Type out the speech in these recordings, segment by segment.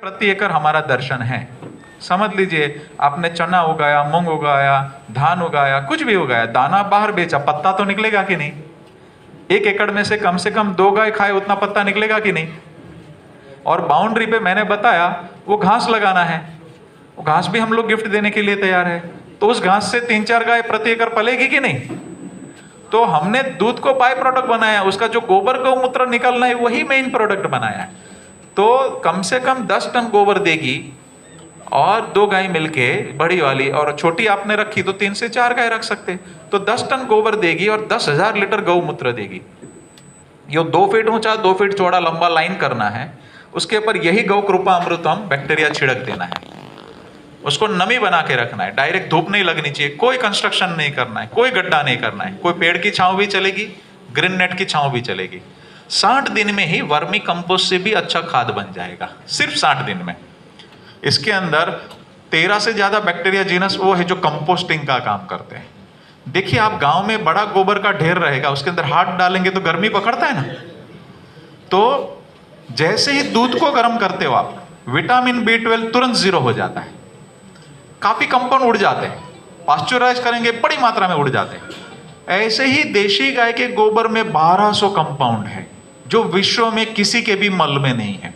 प्रति एकड़ हमारा दर्शन है। समझ लीजिए आपने चना उगाया, मूंग उगाया, धान उगाया, कुछ भी उगाया, दाना बाहर बेचा, पत्ता तो निकलेगा कि नहीं? 1 एकड़ में से कम 2 गाय खाए उतना पत्ता निकलेगा कि नहीं? और बाउंड्री पे मैंने बताया वो घास लगाना है, वो घास भी हम लोग गिफ्ट देने के लिए तैयार है, तो उस घास से 3-4 गाय प्रति एकड़ पलेगी कि नहीं? तो हमने दूध को बाय प्रोडक्ट बनाया, उसका जो गोबर गौमूत्र निकलना है वही मेन प्रोडक्ट बनाया है। तो कम से कम 10 टन गोबर देगी, और 2 गाय मिलके, बड़ी वाली, और छोटी आपने रखी तो 3 से 4 गाय रख सकते, तो 10 टन गोबर देगी और 10,000 लीटर गौमूत्र देगी। ये 2 फीट ऊंचा 2 फीट चौड़ा लंबा लाइन करना है, उसके ऊपर यही गौ कृपा अमृतम बैक्टीरिया छिड़क देना है, उसको नमी बना के रखना है, डायरेक्ट धूप नहीं लगनी चाहिए, कोई कंस्ट्रक्शन नहीं करना है, कोई गड्ढा नहीं करना है, कोई पेड़ की छांव भी चलेगी, ग्रीन नेट की छांव भी चलेगी। 60 दिन में ही वर्मी कंपोस्ट से भी अच्छा खाद बन जाएगा, सिर्फ 60 दिन में। इसके अंदर 13 से ज्यादा बैक्टीरिया जीनस वो है जो कंपोस्टिंग का काम करते हैं। देखिए आप गांव में बड़ा गोबर का ढेर रहेगा, उसके अंदर हाथ डालेंगे तो गर्मी पकड़ता है ना, तो जैसे ही दूध को गर्म करते हो आप, विटामिन B12 तुरंत 0 हो जाता है, काफी कंपाउंड उड़ जाते हैं, पास्चुराइज करेंगे बड़ी मात्रा में उड़ जाते हैं। ऐसे ही देशी गाय के गोबर में 1200 कंपाउंड है जो विश्व में किसी के भी मल में नहीं है।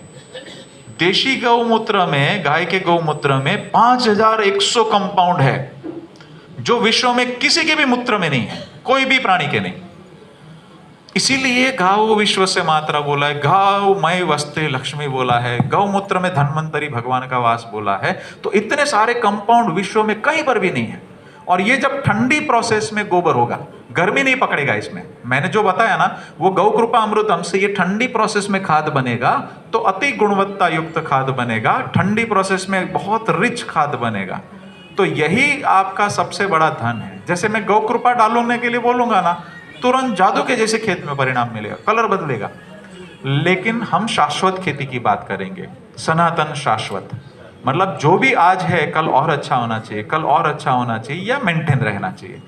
देशी गौमूत्र में, गाय के गौमूत्र में 5100 कंपाउंड है जो विश्व में किसी के भी मूत्र में नहीं है, कोई भी प्राणी के नहीं। इसीलिए गाओ विश्व से मात्रा बोला है, गाओ मय वस्ते लक्ष्मी बोला है, गौमूत्र में धन्वंतरी भगवान का वास बोला है। तो इतने सारे कंपाउंड विश्व में कहीं पर भी नहीं है। और ये जब ठंडी प्रोसेस में गोबर होगा, गर्मी नहीं पकड़ेगा इसमें, मैंने जो बताया ना वो गौ कृपा अमृतम से ये ठंडी प्रोसेस में खाद बनेगा, तो अति गुणवत्ता युक्त खाद बनेगा, ठंडी प्रोसेस में बहुत रिच खाद बनेगा। तो यही आपका सबसे बड़ा धन है। जैसे मैं गौ कृपा डालने के लिए बोलूंगा ना, तुरंत जादू के जैसे खेत में परिणाम मिलेगा, कलर बदलेगा। लेकिन हम शाश्वत खेती की बात करेंगे, सनातन शाश्वत, मतलब जो भी आज है कल और अच्छा होना चाहिए, कल और अच्छा होना चाहिए, या मेंटेन रहना चाहिए।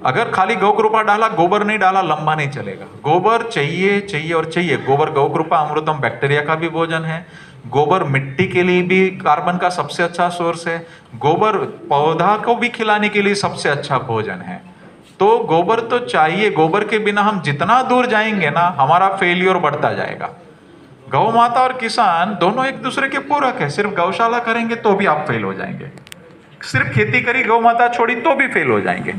अगर खाली गौ कृपा डाला, गोबर नहीं डाला, लंबा नहीं चलेगा। गोबर चाहिए चाहिए और चाहिए। गोबर गौ कृपा अमृतम बैक्टीरिया का भी भोजन है, गोबर मिट्टी के लिए भी कार्बन का सबसे अच्छा सोर्स है, गोबर पौधा को भी खिलाने के लिए सबसे अच्छा भोजन है। तो गोबर तो चाहिए, गोबर के बिना हम जितना दूर जाएंगे ना हमारा फेलियर बढ़ता जाएगा। गौ माता और किसान दोनों एक दूसरे के पूरक है। सिर्फ गौशाला करेंगे तो भी आप फेल हो जाएंगे, सिर्फ खेती करी गौ माता छोड़ी तो भी फेल हो जाएंगे,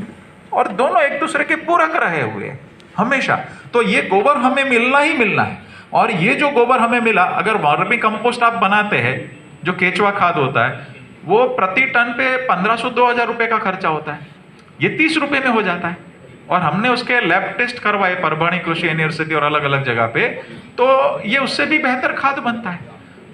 और दोनों एक दूसरे के पूरक रहे हुए हमेशा। तो ये गोबर हमें मिलना ही मिलना है। और ये जो गोबर हमें मिला, अगर वर्मी कंपोस्ट आप बनाते हैं, जो केचुआ खाद होता है, वो प्रति टन पे 1500-2000 रुपए का खर्चा होता है, ये 30 रुपए में हो जाता है। और हमने उसके लैब टेस्ट करवाए परभणी कृषि यूनिवर्सिटी और अलग अलग जगह पे, तो ये उससे भी बेहतर खाद बनता है।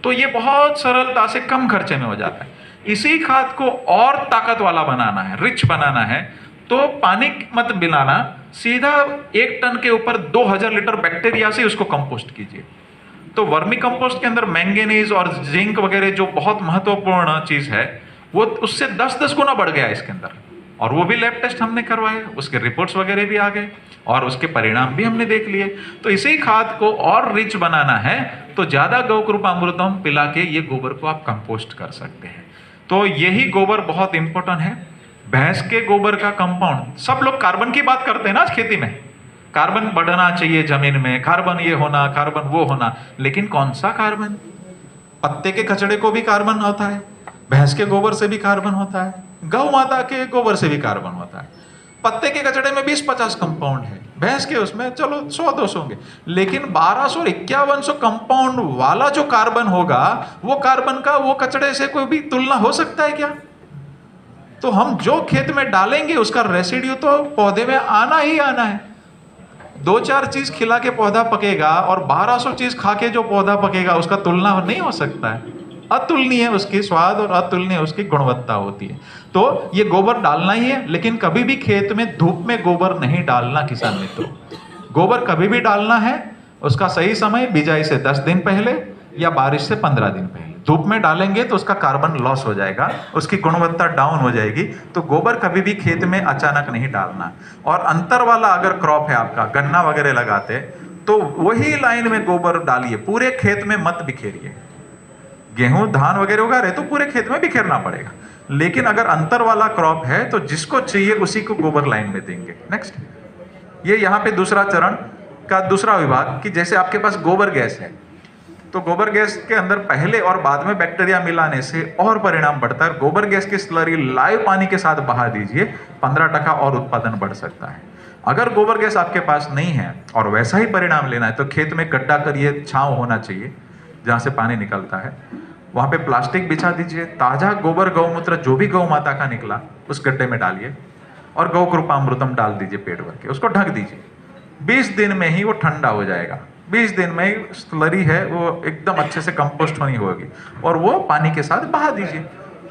तो ये बहुत सरलता से कम खर्चे में हो जाता है। इसी खाद को और ताकत वाला बनाना है, रिच बनाना है, तो पानी मत मिलाना, सीधा 1 टन के ऊपर 2000 लीटर बैक्टीरिया से उसको कंपोस्ट कीजिए। तो वर्मी कंपोस्ट के अंदर मैंगनीज और जिंक वगैरह जो बहुत महत्वपूर्ण चीज है, वो उससे 10-10 गुना बढ़ गया इसके अंदर। और वो भी लैब टेस्ट हमने करवाए, उसके रिपोर्ट्स वगैरह भी आ गए और उसके परिणाम भी हमने देख लिए। तो इसी खाद को और रिच बनाना है तो ज्यादा गौ कृपा अमृतम पिला के ये गोबर को आप कंपोस्ट कर सकते हैं। तो यही गोबर बहुत इंपॉर्टेंट है। भैंस के गोबर का कंपाउंड, सब लोग कार्बन की बात करते हैं ना आज खेती में, कार्बन बढ़ना चाहिए जमीन में, कार्बन ये होना, कार्बन वो होना, लेकिन कौन सा कार्बन? पत्ते के कचड़े को भी कार्बन होता है, भैंस के गोबर से भी कार्बन होता है, गौ माता के गोबर से भी कार्बन होता है। पत्ते के कचड़े में 20-50 कंपाउंड है, भैंस के उसमें चलो 100-200 होंगे, लेकिन 1200-5100 कंपाउंड वाला जो कार्बन होगा, वो कार्बन का वो कचड़े से कोई भी तुलना हो सकता है क्या? तो हम जो खेत में डालेंगे उसका रेसिड्यू तो पौधे में आना ही आना है। 2-4 चीज खिला के पौधा पकेगा और 1200 चीज खा के जो पौधा पकेगा उसका तुलना नहीं हो सकता है। अतुलनीय उसकी स्वाद और अतुलनीय उसकी गुणवत्ता होती है। तो ये गोबर डालना ही है, लेकिन कभी भी खेत में धूप में गोबर नहीं डालना किसान मित्रों। गोबर कभी भी डालना है, उसका सही समय बिजाई से 10 दिन पहले या बारिश से 15 दिन पहले। धूप में डालेंगे तो उसका कार्बन लॉस हो जाएगा, उसकी गुणवत्ता डाउन हो जाएगी। तो गोबर कभी भी खेत में अचानक नहीं डालना। और अंतर वाला अगर क्रॉप है आपका, गन्ना वगैरह लगाते, तो वही लाइन में गोबर डालिए, पूरे खेत में मत बिखेरिए। गेहूं धान वगैरह उगा रहे तो पूरे खेत में बिखेरना पड़ेगा, लेकिन अगर अंतर वाला क्रॉप है तो जिसको चाहिए उसी को गोबर लाइन में देंगे। नेक्स्ट, ये यहाँ पे दूसरा चरण का दूसरा विभाग कि जैसे आपके पास गोबर गैस है तो गोबर गैस के अंदर पहले और बाद में बैक्टीरिया मिलाने से और परिणाम बढ़ता है। गोबर गैस की स्लरी लाइव पानी के साथ बहा दीजिए, 15% और उत्पादन बढ़ सकता है। अगर गोबर गैस आपके पास नहीं है और वैसा ही परिणाम लेना है तो खेत में गड्ढा करिए, छांव होना चाहिए जहां से पानी निकलता है, वहां पे प्लास्टिक बिछा दीजिए, ताजा गोबर गौमूत्र जो भी गौ माता का निकला उस गड्ढे में डालिए और गौ कृपामृतम डाल दीजिए पेट भर के, उसको ढक दीजिए। 20 दिन में ही वो ठंडा हो जाएगा। 20 दिन में ही स्लरी है वो एकदम अच्छे से कंपोस्ट होनी होगी और वो पानी के साथ बहा दीजिए,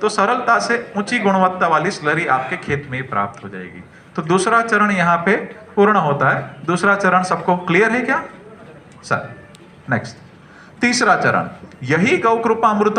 तो सरलता से ऊंची गुणवत्ता वाली स्लरी आपके खेत में ही प्राप्त हो जाएगी। तो दूसरा चरण यहाँ पे पूर्ण होता है। दूसरा चरण सबको क्लियर है क्या सर? नेक्स्ट, तीसरा चरण, यही गौ कृपामृतम